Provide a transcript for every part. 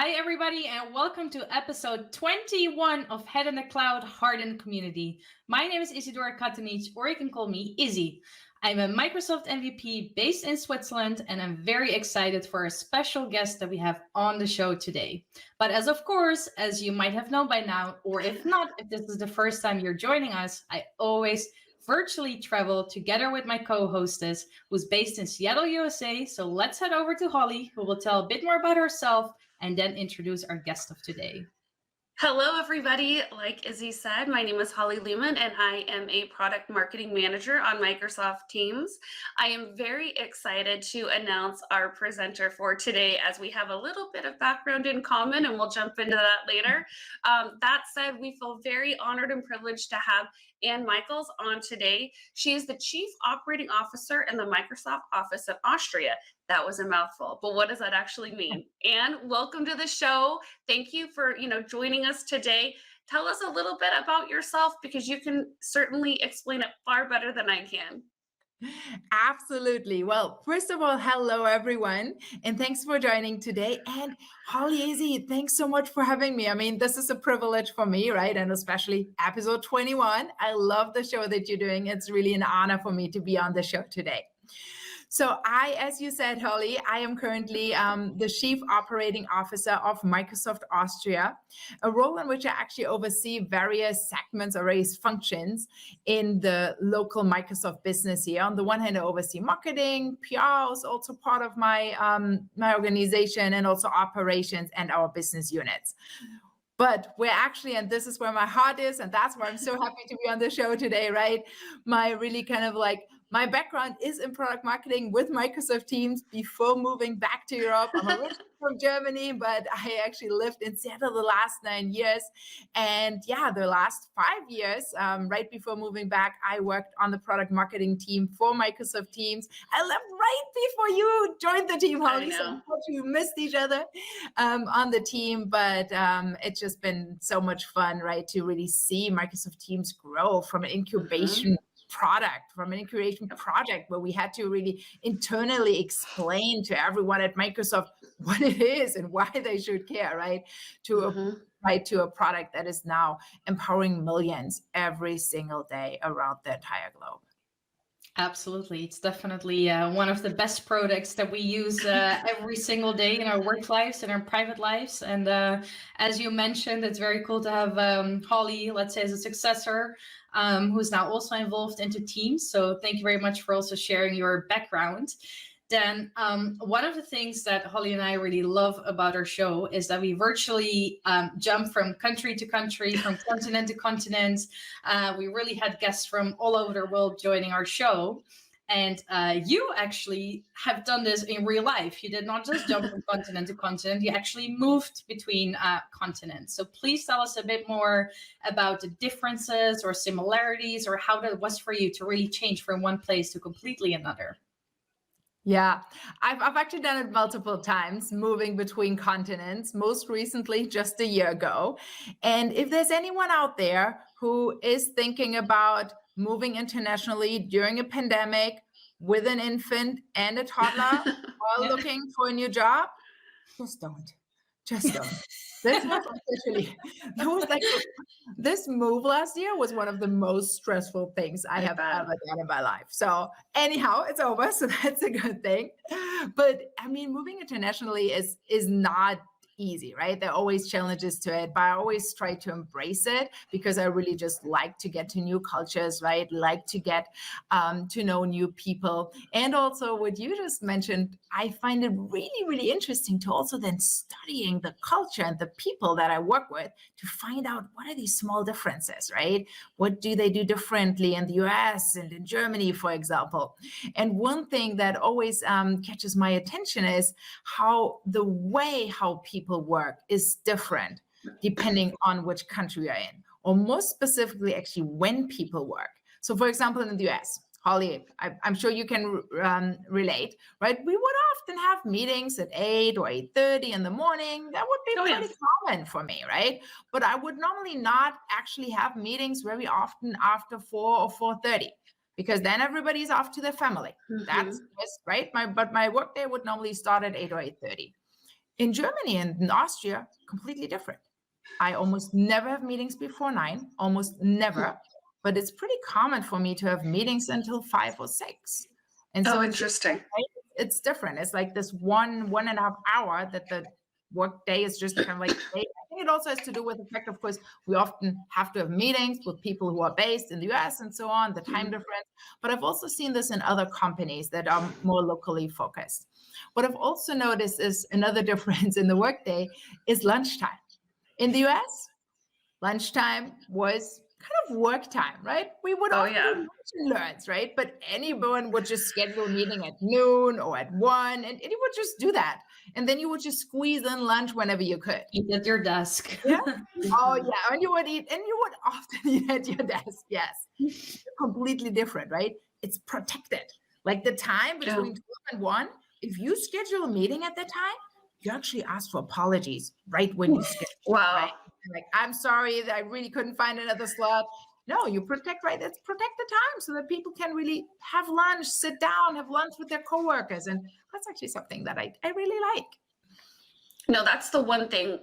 Hi, everybody, and welcome to episode 21 of Head in the Cloud, Heart in the Community. My name is Isidora Katanic, or you can call me Izzy. I'm a Microsoft MVP based in Switzerland, and I'm very excited for a special guest that we have on the show today. But of course, as you might have known by now, or if not, if this is the first time you're joining us, I always virtually travel together with my co-hostess, who's based in Seattle, USA. So let's head over to Holly, who will tell a bit more about herself and then introduce our guest of today. Hello, everybody. Like Izzy said, my name is Holly Luman, and I am a product marketing manager on Microsoft Teams. I am very excited to announce our presenter for today, as we have a little bit of background in common, and we'll jump into that later. That said, we feel very honored and privileged to have Anne Michels on today. She is the Chief Operating Officer in the Microsoft Office of Austria. That was a mouthful, but what does that actually mean? Anne, welcome to the show. Thank you for joining us today. Tell us a little bit about yourself, because you can certainly explain it far better than I can. Absolutely. Well, first of all, hello, everyone, and thanks for joining today. And Holly Isi, thanks so much for having me. I mean, this is a privilege for me, right? And especially episode 21. I love the show that you're doing. It's really an honor for me to be on the show today. So as you said, Holly, I am currently the Chief Operating Officer of Microsoft Austria, a role in which I actually oversee various segments or various functions in the local Microsoft business here. On the one hand, I oversee marketing, PR is also part of my, my organization, and also operations and our business units. But we're actually, and this is where my heart is, and that's why I'm so happy to be on the show today, right? My really kind of like, my background is in product marketing with Microsoft Teams before moving back to Europe. I'm originally from Germany, but I actually lived in Seattle the last 9 years. And yeah, the last 5 years, right before moving back, I worked on the product marketing team for Microsoft Teams. I left right before you joined the team, Holly, so we missed each other on the team, but it's just been so much fun, right, to really see Microsoft Teams grow from an incubation product, from an incubation project where we had to really internally explain to everyone at Microsoft what it is and why they should care, right, to a product that is now empowering millions every single day around the entire globe. Absolutely. It's definitely one of the best products that we use every single day in our work lives and our private lives. And as you mentioned, it's very cool to have Holly, let's say, as a successor, who's now also involved into Teams. So thank you very much for also sharing your background. Then one of the things that Holly and I really love about our show is that we virtually jump from country to country, from continent to continent. We really had guests from all over the world joining our show. And you actually have done this in real life. You did not just jump from continent to continent. You actually moved between continents. So please tell us a bit more about the differences or similarities, or how that was for you to really change from one place to completely another. Yeah, I've actually done it multiple times, moving between continents, most recently just a year ago. And if there's anyone out there who is thinking about moving internationally during a pandemic with an infant and a toddler while looking for a new job, just don't. This was officially, this move last year was one of the most stressful things I have ever done in my life. So anyhow, it's over. So that's a good thing. But I mean, moving internationally is not easy, right? There are always challenges to it, but I always try to embrace it because I really just like to get to new cultures, right? Like to get to know new people. And also what you just mentioned, I find it really, really interesting to also then studying the culture and the people that I work with to find out what are these small differences, right? What do they do differently in the US and in Germany, for example? And one thing that always catches my attention is how the way how people work is different depending on which country you're in, or more specifically, actually, when people work. So, for example, in the US, Holly, I'm sure you can relate, right? We would often have meetings at 8 or 8:30 in the morning. That would be pretty common for me, right? But I would normally not actually have meetings very often after 4 or 4:30. Because then everybody's off to their family. That's just right. But my workday would normally start at 8 or 8:30. In Germany and in Austria, completely different. I almost never have meetings before 9, almost never. But it's pretty common for me to have meetings until 5 or 6. And so Interesting. it's different. It's like this 1.5 hour that the work day is just kind of like, I think it also has to do with the fact, of course, we often have to have meetings with people who are based in the US and so on, the time difference. But I've also seen this in other companies that are more locally focused. What I've also noticed is another difference in the workday is lunchtime. In the US, lunchtime was kind of work time, right? We would often do lunch and learns, right? But anyone would just schedule a meeting at noon or at 1, and you would just do that. And then you would just squeeze in lunch whenever you could. Eat at your desk. Yeah. Oh, yeah. And you would eat, and you would often eat at your desk. Yes. Completely different, right? It's protected. Like the time between 12 and 1, if you schedule a meeting at that time, you actually ask for apologies right when you schedule. Wow. Right? Like, I'm sorry that I really couldn't find another slot. No, you protect, right? It's protect the time so that people can really have lunch, sit down, have lunch with their coworkers. And that's actually something that I really like. No, that's the one thing,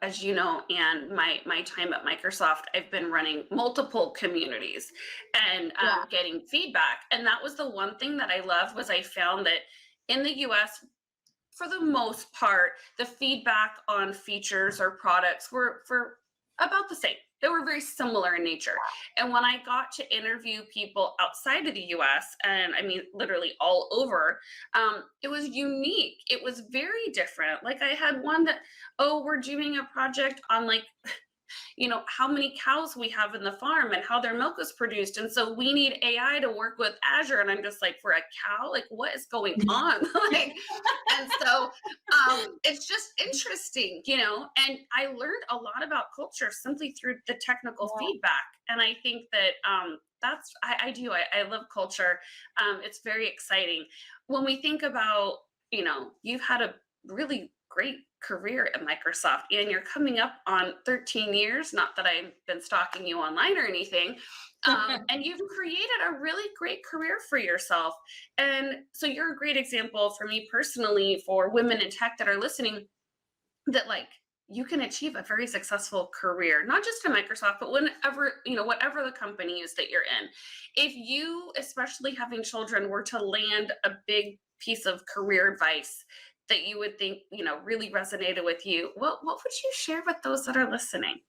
as you know, and my time at Microsoft, I've been running multiple communities and getting feedback. And that was the one thing that I loved was I found that in the US, for the most part, the feedback on features or products were about the same. They were very similar in nature. And when I got to interview people outside of the US, and I mean, literally all over, it was unique. It was very different. Like I had one that, we're doing a project on like, how many cows we have in the farm and how their milk is produced. And so we need AI to work with Azure. And I'm just like, for a cow, like what is going on? And so it's just interesting, and I learned a lot about culture simply through the technical feedback. And I think that I love culture. It's very exciting. When we think about, you've had a really great career at Microsoft and you're coming up on 13 years, not that I've been stalking you online or anything, and you've created a really great career for yourself. And so you're a great example for me personally, for women in tech that are listening, that like you can achieve a very successful career, not just at Microsoft, but whenever, whatever the company is that you're in. If you, especially having children, were to land a big piece of career advice that you would think, really resonated with you, what would you share with those that are listening?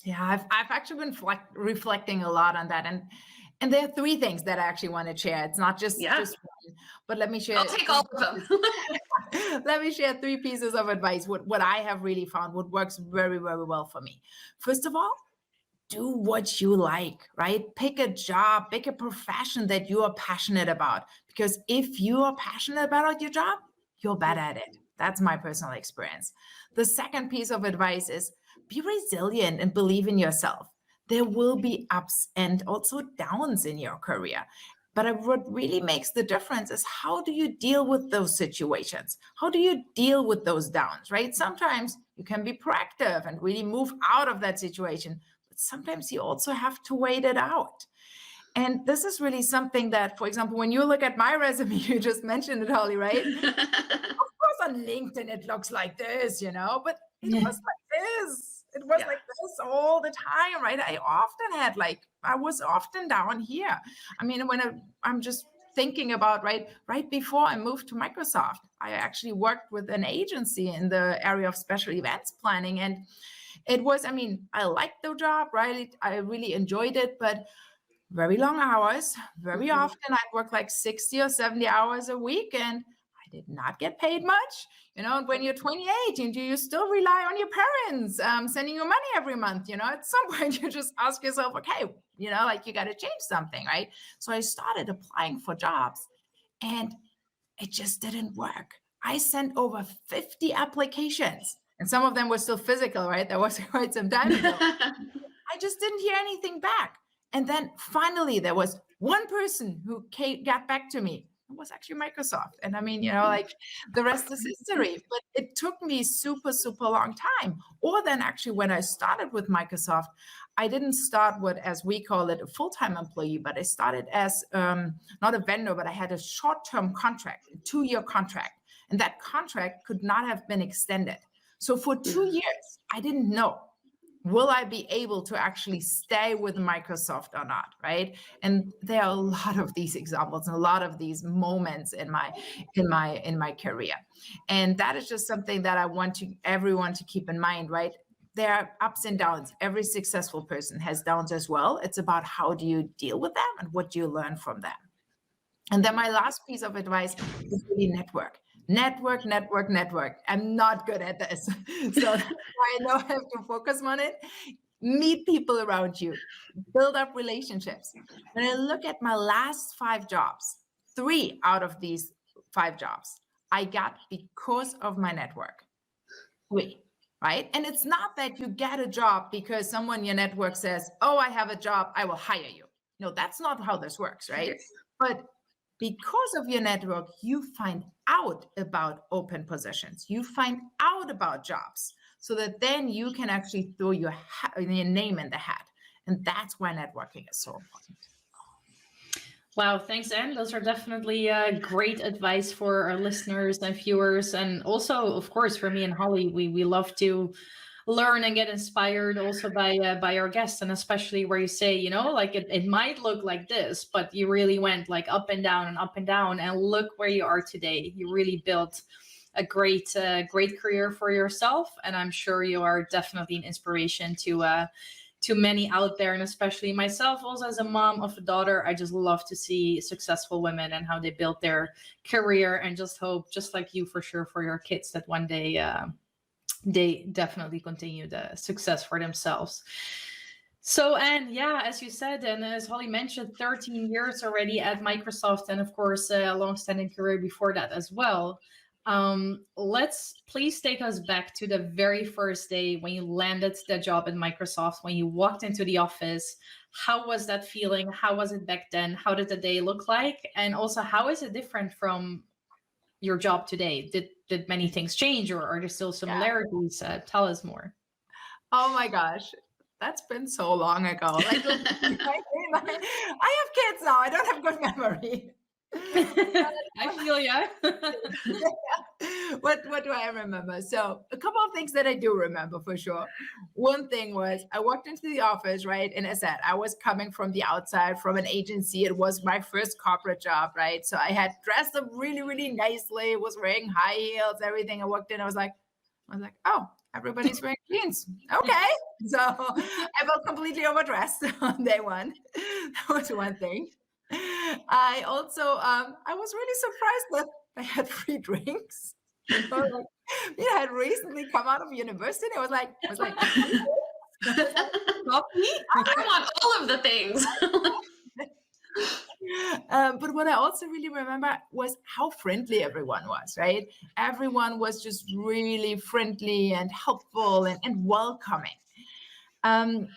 Yeah, I've actually been reflecting a lot on that. And there are 3 things that I actually want to share. It's not just one, but let me share. I'll take all of them. Let me share 3 pieces of advice, what I have really found, what works very, very well for me. First of all, do what you like, right? Pick a job, pick a profession that you are passionate about. Because if you are passionate about your job, you're bad at it. That's my personal experience. The second piece of advice is be resilient and believe in yourself. There will be ups and also downs in your career. But what really makes the difference is how do you deal with those situations? How do you deal with those downs, right? Sometimes you can be proactive and really move out of that situation, but sometimes you also have to wait it out. And this is really something that, for example, when you look at my resume, you just mentioned it, Holly, right? Of course, on LinkedIn, it looks like this, but it was like this. It was like this all the time, right? I was often down here. I mean, when I'm just thinking about, right before I moved to Microsoft, I actually worked with an agency in the area of special events planning. And it was, I liked the job, right? I really enjoyed it, but very long hours. Very often I'd work like 60 or 70 hours a week and I did not get paid much. When you're 28 and you still rely on your parents sending you money every month, at some point you just ask yourself, okay, you got to change something, right? So I started applying for jobs and it just didn't work. I sent over 50 applications and some of them were still physical, right? That was quite some time ago. I just didn't hear anything back. And then finally, there was one person who got back to me. It was actually Microsoft. And the rest is history. But it took me super, super long time. Or then actually, when I started with Microsoft, I didn't start with, as we call it, a full-time employee, but I started as not a vendor, but I had a short-term contract, a 2-year contract. And that contract could not have been extended. So for 2 years, I didn't know, will I be able to actually stay with Microsoft or not, right? And there are a lot of these examples and a lot of these moments in my career. And that is just something that I want everyone to keep in mind, right? There are ups and downs. Every successful person has downs as well. It's about how do you deal with them and what do you learn from them. And then my last piece of advice is really network. Network. I'm not good at this. So that's why I know I have to focus on it. Meet people around you, build up relationships. When I look at my last 5 jobs, 3 out of these 5 jobs I got because of my network. 3, right? And it's not that you get a job because someone in your network says, oh, I have a job, I will hire you. No, that's not how this works, right? But because of your network, you find out about open positions. You find out about jobs so that then you can actually throw your name in the hat. And that's why networking is so important. Wow, thanks, Anne. Those are definitely great advice for our listeners and viewers. And also, of course, for me and Holly, we love to learn and get inspired also by our guests, and especially where you say, like it might look like this, but you really went like up and down and up and down, and look where you are today. You really built a great career for yourself, and I'm sure you are definitely an inspiration to many out there, and especially myself also as a mom of a daughter. I just love to see successful women and how they built their career, and just hope, just like you for sure, for your kids, that one day they definitely continue the success for themselves. So, and yeah, as you said, and as Holly mentioned, 13 years already at Microsoft, and of course, a long-standing career before that as well. Let's please take us back to the very first day when you landed the job at Microsoft, when you walked into the office. How was that feeling? How was it back then? How did the day look like? And also, how is it different from your job today? Did many things change, or are there still similarities? Tell us more. Oh my gosh, that's been so long ago. Like, I have kids now. I don't have good memory. I feel ya. What do I remember? So a couple of things that I do remember for sure. One thing was I walked into the office, right? And as I said, I was coming from the outside, from an agency. It was my first corporate job, right? So I had dressed up really, really nicely, was wearing high heels, everything. I walked in, I was like, oh, everybody's wearing jeans. Okay. So I felt completely overdressed on day one. That was one thing. I also, I was really surprised that I had free drinks. I had recently come out of university. I was like, coffee? I want all of the things. But what I also really remember was how friendly everyone was, right? Everyone was just really friendly and helpful and welcoming. You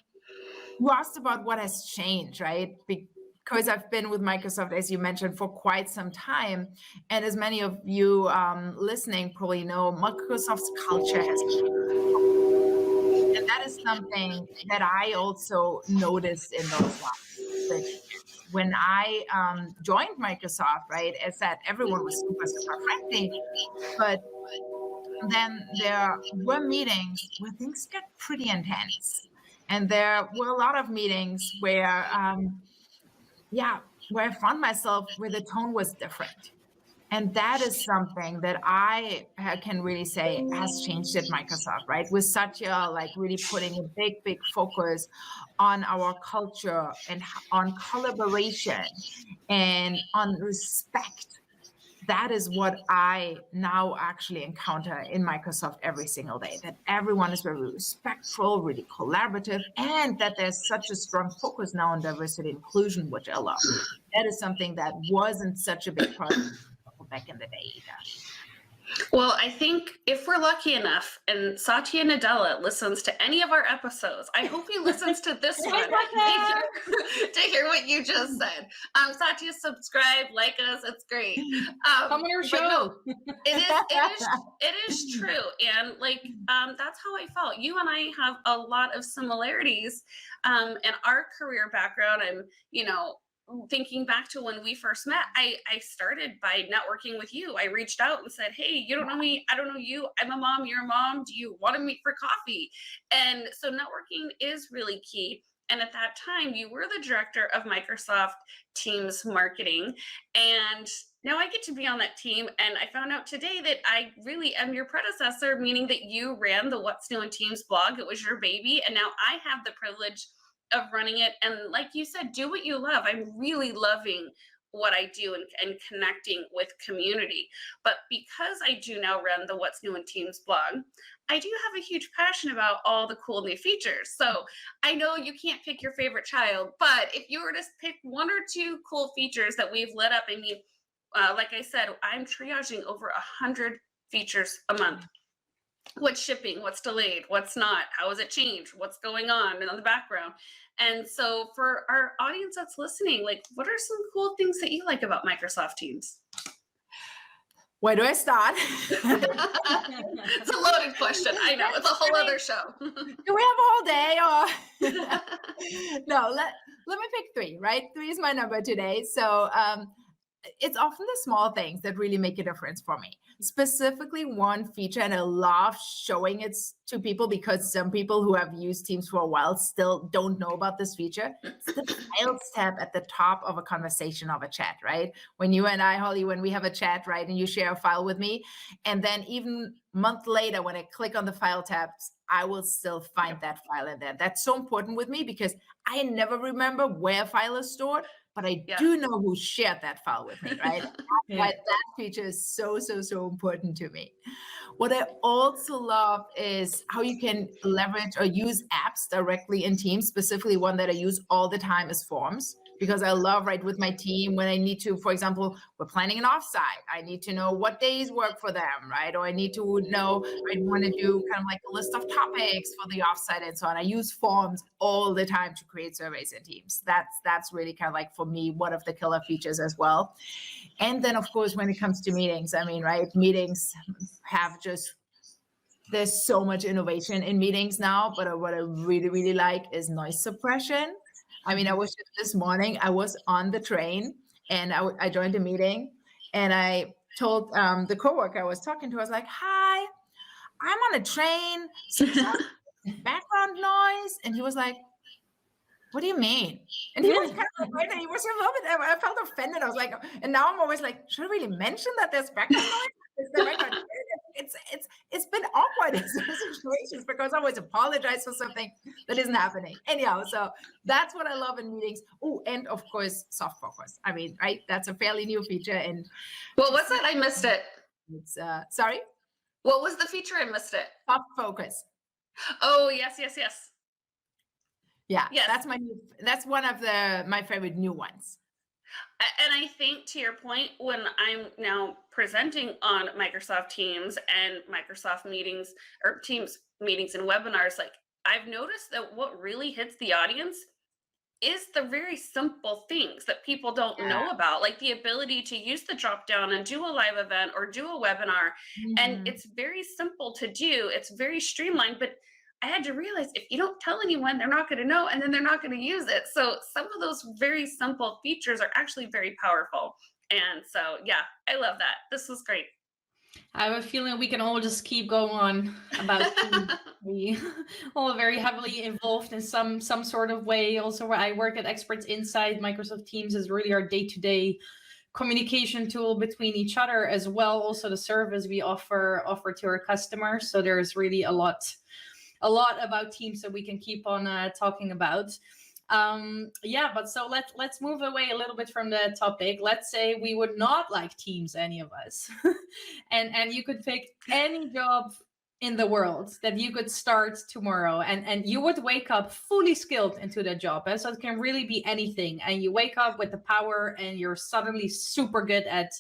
asked about what has changed, right? Because I've been with Microsoft, as you mentioned, for quite some time. And as many of you listening probably know, Microsoft's culture has changed. And that is something that I also noticed in those last 6 years. When I joined Microsoft, right, as said, everyone was super, super friendly. But then there were meetings where things got pretty intense. And there were a lot of meetings where where I found myself where the tone was different. And that is something that I can really say has changed at Microsoft, right? With Satya, like really putting a big focus on our culture and on collaboration and on respect. That is what I now actually encounter in Microsoft every single day, that everyone is very respectful, really collaborative, and that there's such a strong focus now on diversity and inclusion, which I love. That is something that wasn't such a big part back in the day either. Well, I think if we're lucky enough and Satya Nadella listens to any of our episodes, I hope he listens to this one to hear what you just said. Satya, subscribe, like us. It's great. Come on our show. No, it is true. And like, that's how I felt. You and I have a lot of similarities in our career background. I'm, thinking back to when we first met, I started by networking with you. I reached out and said, hey, you don't know me, I don't know you, I'm a mom, you're a mom, do you want to meet for coffee? And so networking is really key. And at that time, you were the director of Microsoft Teams marketing. And now I get to be on that team. And I found out today that I really am your predecessor, meaning that you ran the What's New in Teams blog. It was your baby. And now I have the privilege of running it. And like you said, do what you love. I'm really loving what I do and connecting with community. But because I do now run the What's New in Teams blog, I do have a huge passion about all the cool new features. So I know you can't pick your favorite child, but if you were to pick one or two cool features that we've lit up, I mean, like I said, I'm triaging over 100 features a month. What's shipping, what's delayed, what's not, how has it changed, what's going on in the background. And so for our audience that's listening, like, what are some cool things that you like about Microsoft Teams? Where do I start? It's a loaded question. I know, it's a whole other show. Do we have a whole day or no, let me pick 3, right? 3 is my number today. So it's often the small things that really make a difference for me. Specifically one feature, and I love showing it to people because some people who have used Teams for a while still don't know about this feature. It's the Files tab at the top of a conversation of a chat, right? When you and I, Holly, when we have a chat, right, and you share a file with me, and then even a month later, when I click on the File tabs, I will still find that file in there. That's so important with me because I never remember where a file is stored, but I do know who shared that file with me, right? Why that feature is so important to me. What I also love is how you can leverage or use apps directly in Teams. Specifically, one that I use all the time is Forms, because I love, right, with my team when I need to, for example, we're planning an offsite. I need to know what days work for them, right? Or I need to know, I want to do kind of like a list of topics for the offsite and so on. I use Forms all the time to create surveys in Teams. That's really kind of like, for me, one of the killer features as well. And then, of course, when it comes to meetings, I mean, right, meetings have just, there's so much innovation in meetings now, but what I really like is noise suppression. I mean, I was just this morning, I was on the train and I joined a meeting and I told the coworker I was talking to, I was like, hi, I'm on a train, so background noise. And he was like, what do you mean? And he was kind of like, he was a little bit, I felt offended. I was like, and now I'm always like, should I really mention that there's background noise? It's been awkward in some situations because I always apologize for something that isn't happening. Anyhow, so that's what I love in meetings. Oh, and of course, soft focus. I mean, right? That's a fairly new feature. And well, what's that? I missed it. It's sorry. What was the feature? I missed it. Soft focus. Oh, yes. Yeah, yes. That's one of my favorite new ones. And I think, to your point, when I'm now presenting on Microsoft Teams and Microsoft meetings or Teams meetings and webinars, like, I've noticed that what really hits the audience is the very simple things that people don't know about, like the ability to use the drop down and do a live event or do a webinar. And it's very simple to do. It's very streamlined, but I had to realize if you don't tell anyone, they're not going to know, and then they're not going to use it. So some of those very simple features are actually very powerful. And so, yeah, I love that. This was great. I have a feeling we can all just keep going on about we all very heavily involved in some sort of way. Also, where I work at Experts Inside, Microsoft Teams is really our day-to-day communication tool between each other, as well also the service we offer to our customers. So there's really a lot about Teams that we can keep on talking about. But so let's move away a little bit from the topic. Let's say we would not like Teams, any of us, and you could pick any job in the world that you could start tomorrow, and you would wake up fully skilled into that job. So it can really be anything, and you wake up with the power and you're suddenly super good at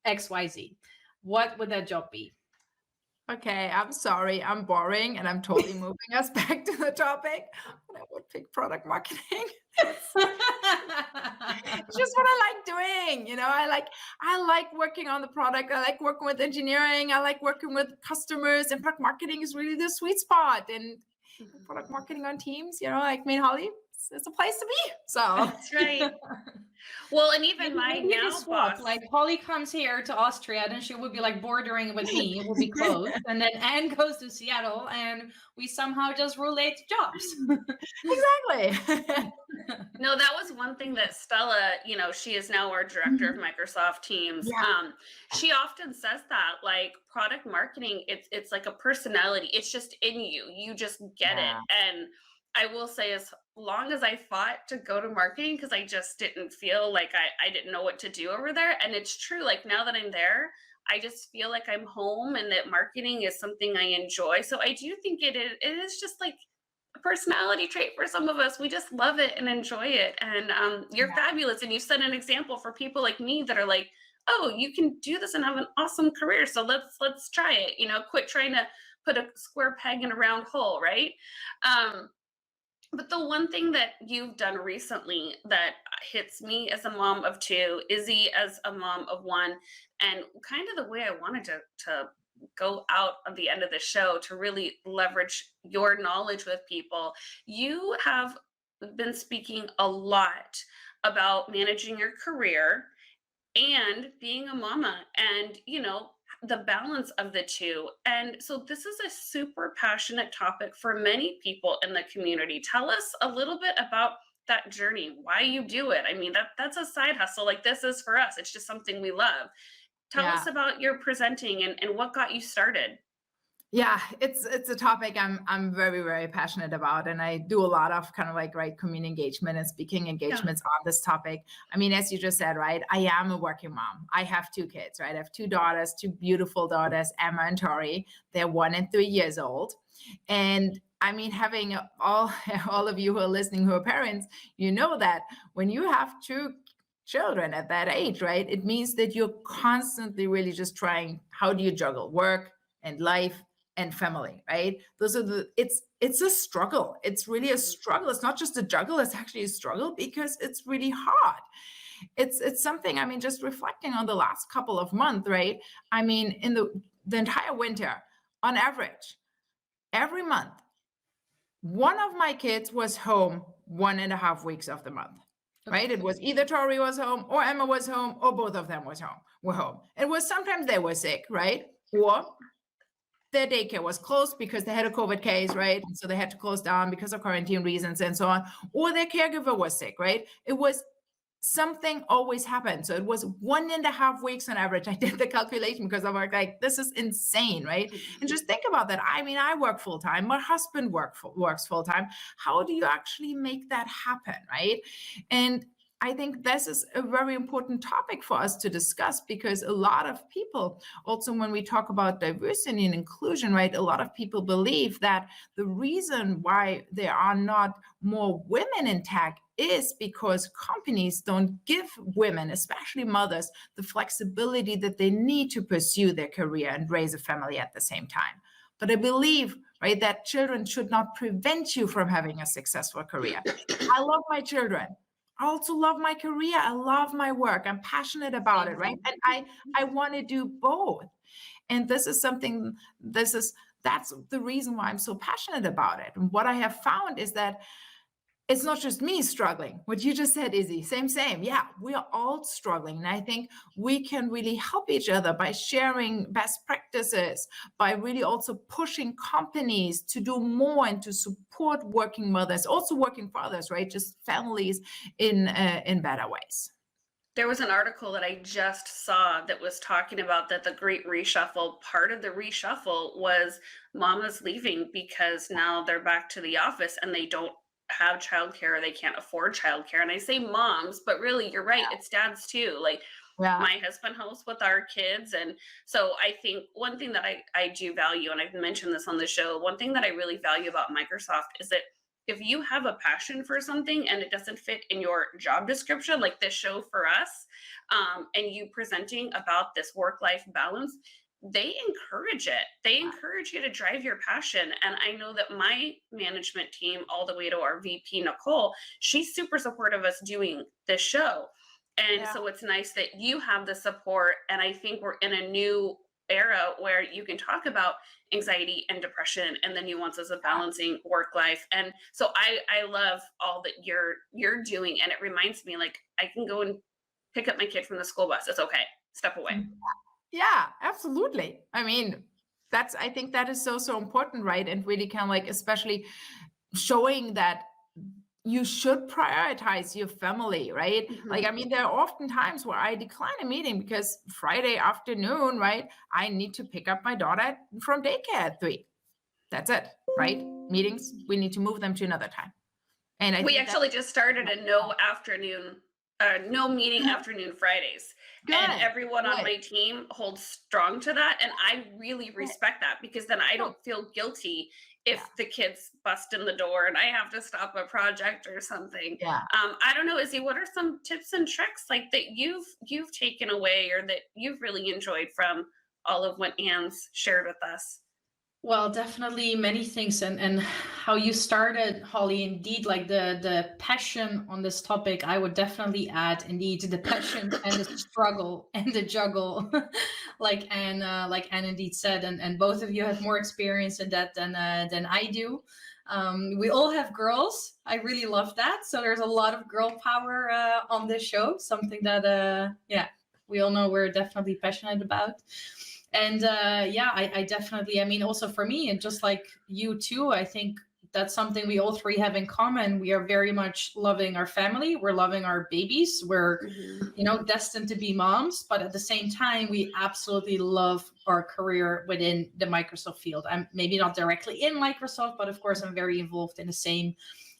XYZ. What would that job be? Okay, I'm sorry, I'm boring, and I'm totally moving us back to the topic. But I would pick product marketing. It's just what I like doing. You know, I like working on the product. I like working with engineering. I like working with customers, and product marketing is really the sweet spot. And product marketing on Teams, you know, like me and Holly, it's a place to be. So That's right. Well, and even Maybe, my maybe you now just swap. boss. Like Holly comes here to Austria, then she would be like bordering with me. It would be close, and then Anne goes to Seattle, and we somehow just relate jobs. exactly. No, that was one thing that Stella, she is now our director of Microsoft Teams. Yeah. She often says that, like, product marketing, it's like a personality. It's just in you. You just get it. Yeah. And I will say, as long as I fought to go to marketing, because I just didn't feel like I didn't know what to do over there. And it's true, like, now that I'm there, I just feel like I'm home and that marketing is something I enjoy. So I do think it is just like a personality trait for some of us. We just love it and enjoy it. And you're Yeah. fabulous. And you set an example for people like me that are like, oh, you can do this and have an awesome career. So let's try it. Quit trying to put a square peg in a round hole, right? But the one thing that you've done recently that hits me as a mom of two, Izzy as a mom of one, and kind of the way I wanted to go out of the end of the show to really leverage your knowledge with people, you have been speaking a lot about managing your career and being a mama and the balance of the two. And so this is a super passionate topic for many people in the community. Tell us a little bit about that journey, why you do it. I mean, that's a side hustle. Like, this is for us, it's just something we love. Tell Yeah. us about your presenting and what got you started. Yeah, it's a topic I'm very, very passionate about, and I do a lot of kind of like community engagement and speaking engagements on this topic. I mean, as you just said, right, I am a working mom. I have two kids, right? I have two daughters, two beautiful daughters, Emma and Tori. They're 1 and 3 years old, and I mean, having all of you who are listening who are parents, you know that when you have two children at that age, right, it means that you're constantly really just trying, how do you juggle work and life and family, right? Those are it's a struggle. It's really a struggle. It's not just a juggle, it's actually a struggle because it's really hard. It's something, I mean, just reflecting on the last couple of months, right? I mean, in the entire winter, on average, every month, one of my kids was home 1.5 weeks of the month. Right? It was either Tori was home or Emma was home or both of them were home. It was sometimes they were sick, right? Or their daycare was closed because they had a COVID case, right? And so they had to close down because of quarantine reasons and so on. Or their caregiver was sick, right? It was something always happened. So it was 1.5 weeks on average. I did the calculation because I'm like, this is insane, right? And just think about that. I mean, I work full time. My husband works full time. How do you actually make that happen, right? And I think this is a very important topic for us to discuss because a lot of people, also when we talk about diversity and inclusion, right, a lot of people believe that the reason why there are not more women in tech is because companies don't give women, especially mothers, the flexibility that they need to pursue their career and raise a family at the same time. But I believe, right, that children should not prevent you from having a successful career. I love my children. I also love my career. I love my work. I'm passionate about it, right? And I want to do both. And this is something, that's the reason why I'm so passionate about it. And what I have found is that it's not just me struggling. What you just said, Izzy, same. Yeah, we are all struggling. And I think we can really help each other by sharing best practices, by really also pushing companies to do more and to support working mothers, also working fathers, right? Just families in better ways. There was an article that I just saw that was talking about that the great reshuffle, part of the reshuffle was mamas leaving because now they're back to the office and they don't have childcare or they can't afford childcare. And I say moms, but really you're right, it's dads too. Like, my husband helps with our kids. And so I think one thing that I do value, and I've mentioned this on the show, one thing that I really value about Microsoft is that if you have a passion for something and it doesn't fit in your job description, like this show for us, and you presenting about this work-life balance, they encourage it. They encourage you to drive your passion. And I know that my management team, all the way to our VP, Nicole, she's super supportive of us doing this show. And so it's nice that you have the support. And I think we're in a new era where you can talk about anxiety and depression and the nuances of balancing work life. And so I love all that you're doing, and it reminds me, like, I can go and pick up my kid from the school bus. It's okay. Step away. Yeah, absolutely. I mean, I think that is so important, right? And really kind of like, especially showing that you should prioritize your family, right? Like, I mean, there are often times where I decline a meeting because Friday afternoon, right? I need to pick up my daughter from daycare at 3. That's it, right? Meetings, we need to move them to another time. And we actually just started a no meeting afternoon Fridays. And everyone on my team holds strong to that. And I really respect that, because then I don't feel guilty if the kids bust in the door and I have to stop a project or something. I don't know, Izzy, what are some tips and tricks like that you've taken away or that you've really enjoyed from all of what Anne's shared with us? Well, definitely many things, and how you started, Holly, indeed, like the passion on this topic, I would definitely add indeed the passion and the struggle and the juggle, like Anne indeed said, and both of you have more experience in that than I do. We all have girls. I really love that. So there's a lot of girl power on this show, something that we all know we're definitely passionate about. And I definitely, I mean, also for me, and just like you too, I think that's something we all three have in common. We are very much loving our family. We're loving our babies. We're, destined to be moms. But at the same time, we absolutely love our career within the Microsoft field. I'm maybe not directly in Microsoft, but of course, I'm very involved in the same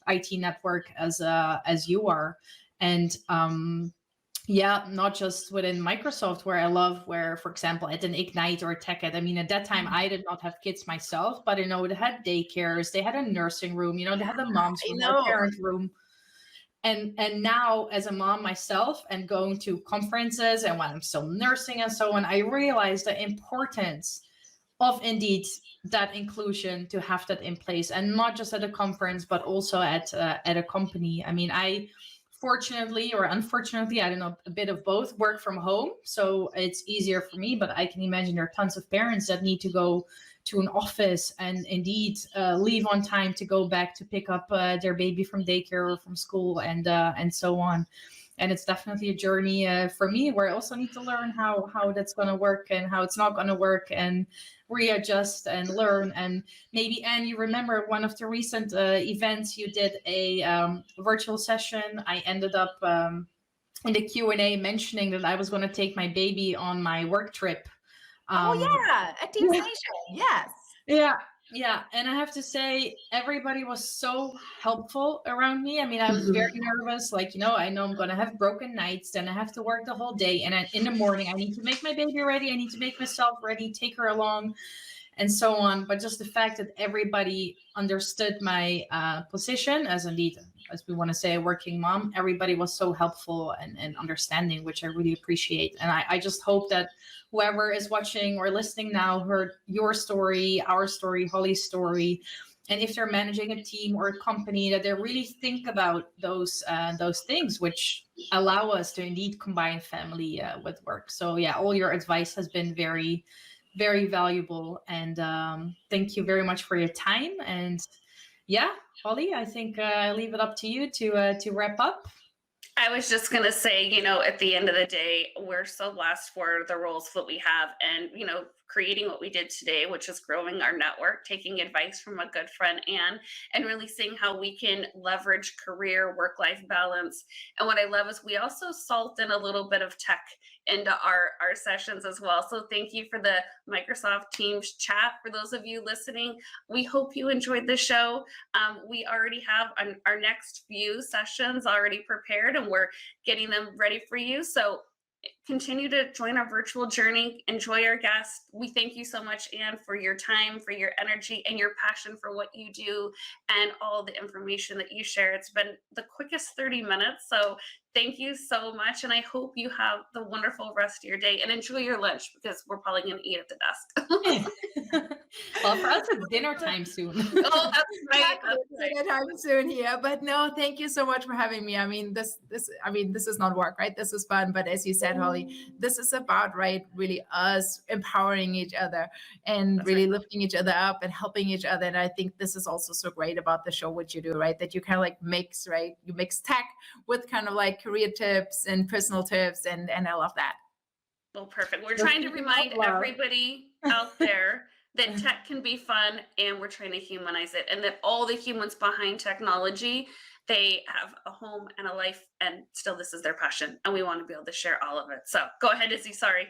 IT network as you are. And not just within Microsoft, where, for example, at an Ignite or a TechEd, I mean, at that time, I did not have kids myself, but I know they had daycares, they had a nursing room, they had a mom's room or a parent room. And now, as a mom myself and going to conferences and when I'm still nursing and so on, I realized the importance of indeed that inclusion, to have that in place, and not just at a conference, but also at a company. I mean, fortunately or unfortunately, I don't know, a bit of both, work from home. So it's easier for me, but I can imagine there are tons of parents that need to go to an office and indeed leave on time to go back to pick up their baby from daycare or from school and so on. And it's definitely a journey for me, where I also need to learn how that's going to work and how it's not going to work, and readjust and learn. And maybe, Anne, you remember one of the recent events, you did a virtual session. I ended up in the Q&A mentioning that I was going to take my baby on my work trip. At Team Station. Yes. Yeah. And I have to say, everybody was so helpful around me. I mean, I was very nervous. Like, I know I'm going to have broken nights, then I have to work the whole day. And in the morning, I need to make my baby ready. I need to make myself ready, take her along, and so on. But just the fact that everybody understood my position as we want to say, a working mom, everybody was so helpful and understanding, which I really appreciate. And I just hope that whoever is watching or listening now heard your story, our story, Holly's story. And if they're managing a team or a company, that they really think about those things, which allow us to indeed combine family with work. So all your advice has been very, very valuable. And thank you very much for your time. And Holly, I think I leave it up to you to wrap up. I was just going to say, at the end of the day, we're so blessed for the roles that we have, and, creating what we did today, which is growing our network, taking advice from a good friend, Anne, and really seeing how we can leverage career work-life balance. And what I love is we also salt in a little bit of tech into our sessions as well. So thank you for the Microsoft Teams chat. For those of you listening, we hope you enjoyed the show. We already have our next few sessions already prepared, and we're getting them ready for you. So continue to join our virtual journey. Enjoy our guests. We thank you so much, Anne, for your time, for your energy, and your passion for what you do, and all the information that you share. It's been the quickest 30 minutes. So thank you so much. And I hope you have the wonderful rest of your day, and enjoy your lunch, because we're probably going to eat at the desk. Well, for us, it's dinner time soon. Oh, that's right. Exactly. Anytime soon here, but no, thank you so much for having me. I mean, this is not work, right? This is fun, but as you said, Holly, this is about, right, really us empowering each other and That's really right. lifting each other up and helping each other. And I think this is also so great about the show, what you do, right? That you kind of like mix, right? You mix tech with kind of like career tips and personal tips, and I love that. Well, perfect. We're So trying to speaking of remind love. everybody out there that tech can be fun and we're trying to humanize it, and that all the humans behind technology, they have a home and a life, and still this is their passion, and we want to be able to share all of it. So go ahead, Izzy. Sorry.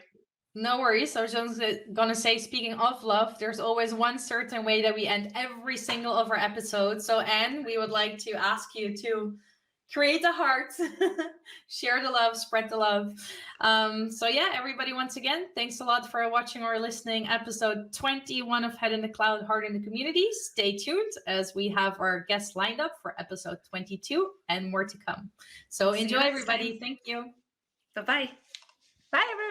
No worries. I was just gonna say, speaking of love, there's always one certain way that we end every single of our episodes. So, Anne, we would like to ask you to create a heart, share the love, spread the love. So yeah, everybody, once again, thanks a lot for watching or listening. Episode 21 of Head in the Cloud, Heart in the Community. Stay tuned as we have our guests lined up for episode 22 and more to come. So See you enjoy, next everybody. time. Thank you. Bye-bye. Bye, everyone.